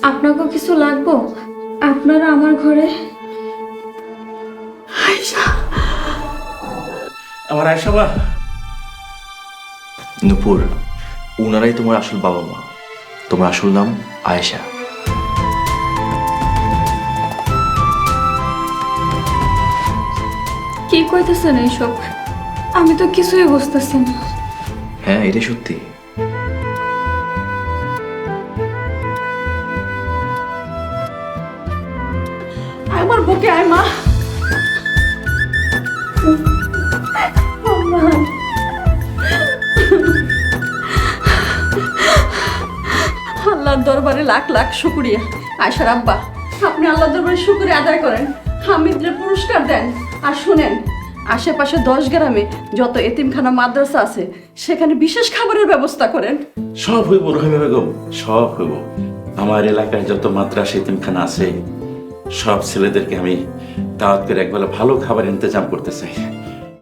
আপনাকেও কিছু লাগবো? আপনারা আমার ঘরে। আয়শা, আমার আয়েশা মা। নূপুর, ওনারাই তোমার আসল বাবা মা। তোমার আসল নাম আয়েশা। কি কইতেছেন এইসব? আমি তো কিছুই বুঝতেছি না। হ্যাঁ, এটাই সত্যি। আমার বুকে আয় মা। আল্লাহর দরবারে লাখ লাখ শুকরিয়া। আয়শার আব্বা, আপনি আল্লাহর দরবারে শুকরিয়া আদায় করেন, হামিদরে পুরস্কার দেন। আর শুনেন, আশেপাশে 10 গ্রামে যত এতিমখানা মাদ্রাসা আছে সেখানে বিশেষ খাবারের ব্যবস্থা করেন। সব হইব রহিমা বেগম, সব হইব। আমার এলাকায় যত মাদ্রাসা এতিমখানা আছে সব ছেলেদেরকে আমি দাওয়াত করে একবেলা ভালো খাবার ইন্তজাম করতে চাই।